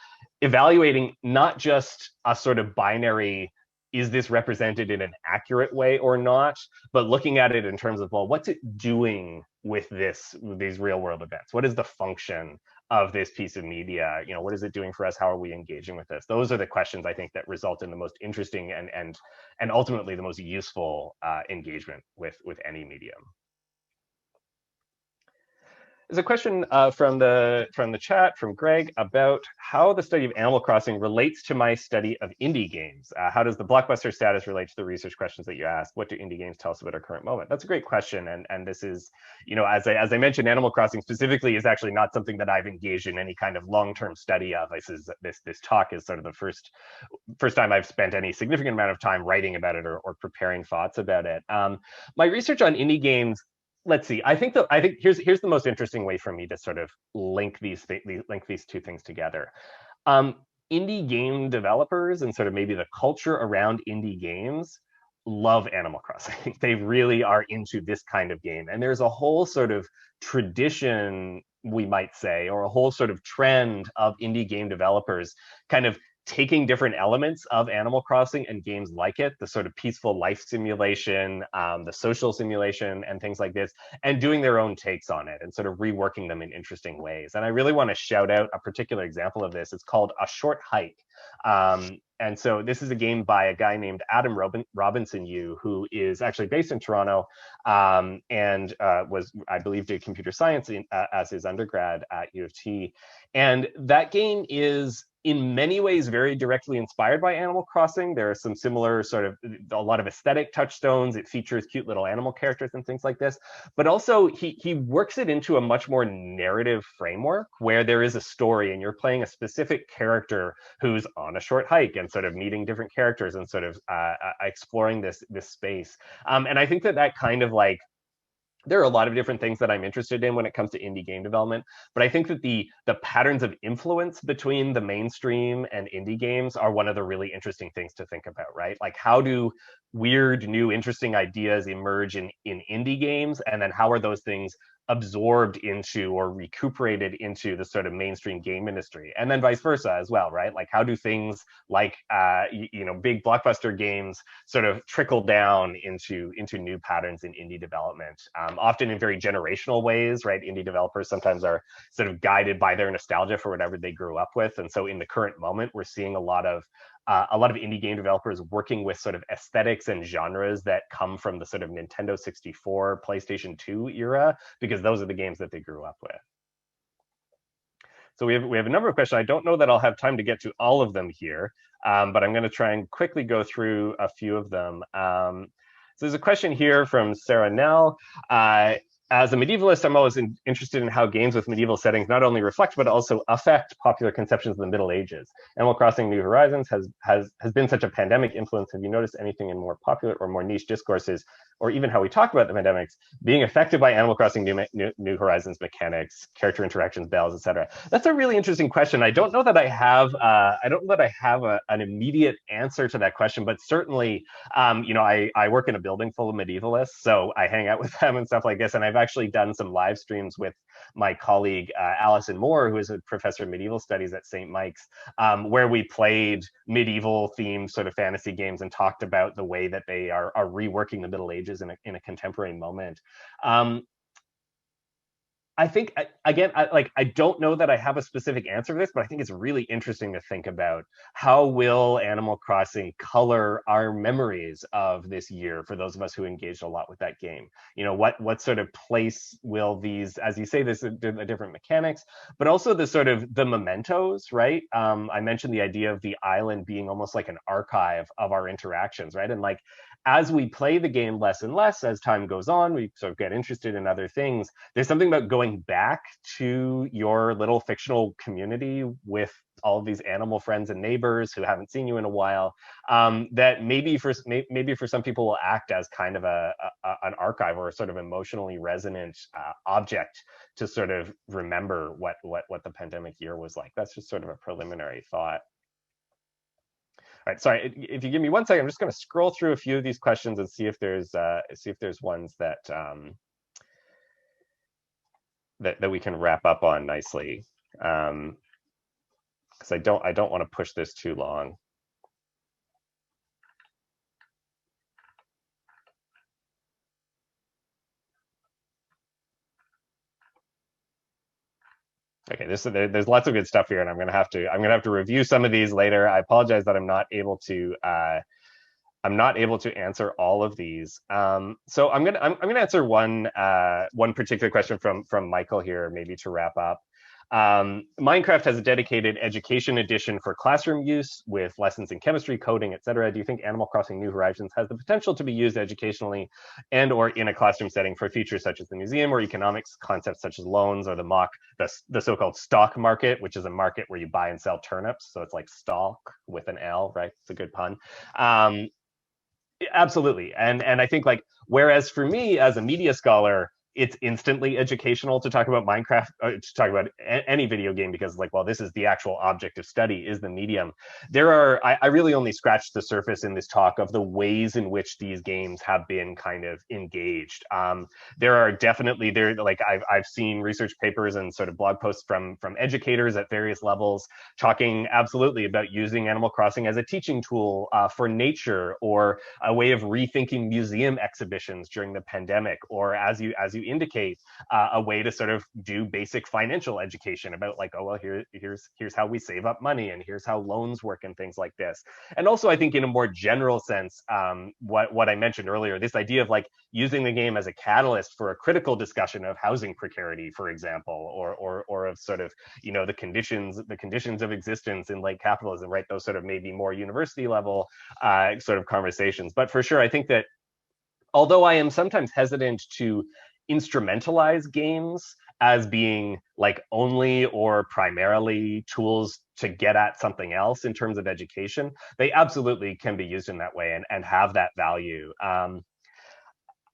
Speaker 4: evaluating not just a sort of binary, is this represented in an accurate way or not, but looking at it in terms of, well, what's it doing with these real world events? What is the function of this piece of media? What is it doing for us? How are we engaging with this? Those are the questions I think that result in the most interesting and ultimately the most useful engagement with any medium. There's a question from the chat from Greg about how the study of Animal Crossing relates to my study of indie games. How does the blockbuster status relate to the research questions that you asked? What do indie games tell us about our current moment? That's a great question, and this is, as I mentioned, Animal Crossing specifically is actually not something that I've engaged in any kind of long-term study of. This talk is sort of the first time I've spent any significant amount of time writing about it or preparing thoughts about it. My research on indie games. Let's see. I think here's the most interesting way for me to sort of link these two things together. Indie game developers and sort of maybe the culture around indie games love Animal Crossing. They really are into this kind of game, and there's a whole sort of tradition, we might say, or a whole sort of trend of indie game developers kind of taking different elements of Animal Crossing and games like it, the sort of peaceful life simulation, the social simulation, and things like this, and doing their own takes on it and sort of reworking them in interesting ways. And I really want to shout out a particular example of this. It's called A Short Hike. And so this is a game by a guy named Adam Robinson Yu, who is actually based in Toronto and was, I believe, did computer science as his undergrad at U of T. And that game is in many ways very directly inspired by Animal Crossing. There are some similar sort of, a lot of aesthetic touchstones. It features cute little animal characters and things like this. But also he works it into a much more narrative framework where there is a story and you're playing a specific character who's on a short hike and sort of meeting different characters and sort of exploring this space. And I think that kind of like, there are a lot of different things that I'm interested in when it comes to indie game development, but I think that the patterns of influence between the mainstream and indie games are one of the really interesting things to think about, right? Like, how do weird, new, interesting ideas emerge in indie games, and then how are those things absorbed into or recuperated into the sort of mainstream game industry, and then vice versa as well, right? Like, how do things like big blockbuster games sort of trickle down into new patterns in indie development, often in very generational ways, right? Indie developers sometimes are sort of guided by their nostalgia for whatever they grew up with, and so in the current moment we're seeing a lot of a lot of indie game developers working with sort of aesthetics and genres that come from the sort of Nintendo 64, PlayStation 2 era, because those are the games that they grew up with. So we have a number of questions. I don't know that I'll have time to get to all of them here, but I'm going to try and quickly go through a few of them. So there's a question here from Sarah Nell. As a medievalist, I'm always interested in how games with medieval settings not only reflect but also affect popular conceptions of the Middle Ages. Animal Crossing: New Horizons has been such a pandemic influence. Have you noticed anything in more popular or more niche discourses, or even how we talk about the pandemics, being affected by Animal Crossing New Horizons mechanics, character interactions, bells, etc.? That's a really interesting question. I don't know that I have an immediate answer to that question, but certainly, I work in a building full of medievalists, so I hang out with them and stuff like this, and I've actually done some live streams with my colleague Allison Moore, who is a professor of medieval studies at St. Mike's, where we played medieval themed sort of fantasy games and talked about the way that they are reworking the Middle Ages in a contemporary moment. I think, again, I don't know that I have a specific answer for this, but I think it's really interesting to think about how will Animal Crossing color our memories of this year for those of us who engaged a lot with that game. What sort of place will these, as you say, the different mechanics, but also the mementos, right? I mentioned the idea of the island being almost like an archive of our interactions, right? And as we play the game less and less, as time goes on, we sort of get interested in other things. There's something about going back to your little fictional community with all of these animal friends and neighbors who haven't seen you in a while, that maybe for some people will act as kind of an archive or a sort of emotionally resonant object to sort of remember what the pandemic year was like. That's just sort of a preliminary thought. All right, sorry, if you give me 1 second, I'm just going to scroll through a few of these questions and see if there's ones that that we can wrap up on nicely, because I don't want to push this too long. Okay, there's lots of good stuff here, and I'm gonna have to review some of these later. I apologize that I'm not able to answer all of these. So I'm gonna answer one particular question from Michael here, maybe to wrap up. Minecraft has a dedicated education edition for classroom use with lessons in chemistry, coding, etc. Do you think Animal Crossing New Horizons has the potential to be used educationally and or in a classroom setting for features such as the museum or economics concepts such as loans or the so-called stock market, which is a market where you buy and sell turnips? So it's like stock with an L, right? It's a good pun. Absolutely. And I think whereas for me as a media scholar, it's instantly educational to talk about Minecraft, to talk about any video game, because this is the actual object of study, is the medium. I really only scratched the surface in this talk of the ways in which these games have been kind of engaged. There are definitely I've seen research papers and sort of blog posts from educators at various levels talking absolutely about using Animal Crossing as a teaching tool for nature, or a way of rethinking museum exhibitions during the pandemic, or as you indicate, a way to sort of do basic financial education about here's how we save up money, and here's how loans work and things like this. And also, I think in a more general sense, what I mentioned earlier, this idea of using the game as a catalyst for a critical discussion of housing precarity, for example, or of sort of the conditions of existence in late capitalism, right? Those sort of maybe more university level sort of conversations. But for sure, I think that although I am sometimes hesitant to instrumentalize games as being only or primarily tools to get at something else in terms of education, they absolutely can be used in that way and have that value.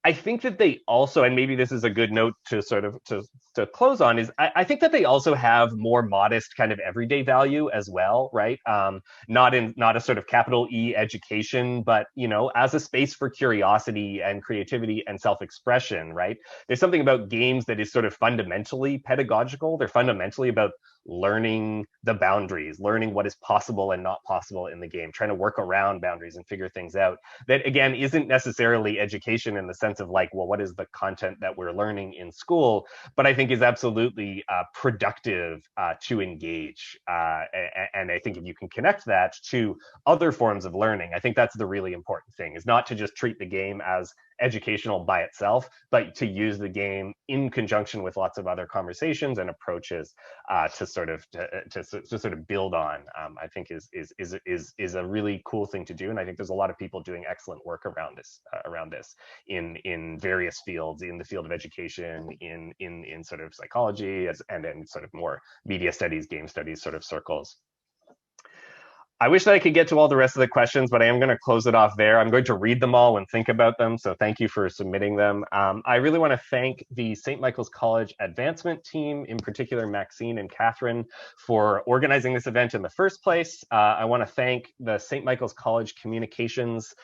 Speaker 4: I think that they also, and maybe this is a good note to sort of to close on, is I think that they also have more modest kind of everyday value as well, right? Not a sort of capital E education, but as a space for curiosity and creativity and self-expression, right? There's something about games that is sort of fundamentally pedagogical. They're fundamentally about learning the boundaries, learning what is possible and not possible in the game, trying to work around boundaries and figure things out. That, again, isn't necessarily education in the sense of like, well, what is the content that we're learning in school, but I think is absolutely productive to engage. And I think if you can connect that to other forms of learning, I think that's the really important thing, is not to just treat the game as educational by itself, but to use the game in conjunction with lots of other conversations and approaches to sort of build on. I think is a really cool thing to do, and I think there's a lot of people doing excellent work around this in various fields, in the field of education, in sort of psychology, and in sort of more media studies, game studies sort of circles. I wish that I could get to all the rest of the questions, but I am going to close it off there. I'm going to read them all and think about them, so thank you for submitting them. I really want to thank the St. Michael's College advancement team, in particular Maxine and Catherine, for organizing this event in the first place. I want to thank the St. Michael's College Communications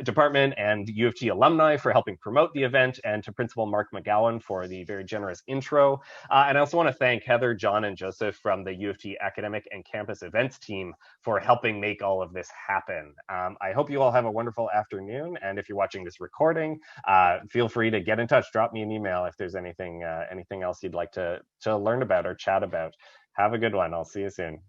Speaker 4: Department and U of T alumni for helping promote the event, and to Principal Mark McGowan for the very generous intro. And I also want to thank Heather, John, and Joseph from the U of T Academic and Campus Events team for helping make all of this happen. I hope you all have a wonderful afternoon, and if you're watching this recording, feel free to get in touch. Drop me an email if there's anything else you'd like to learn about or chat about. Have a good one. I'll see you soon.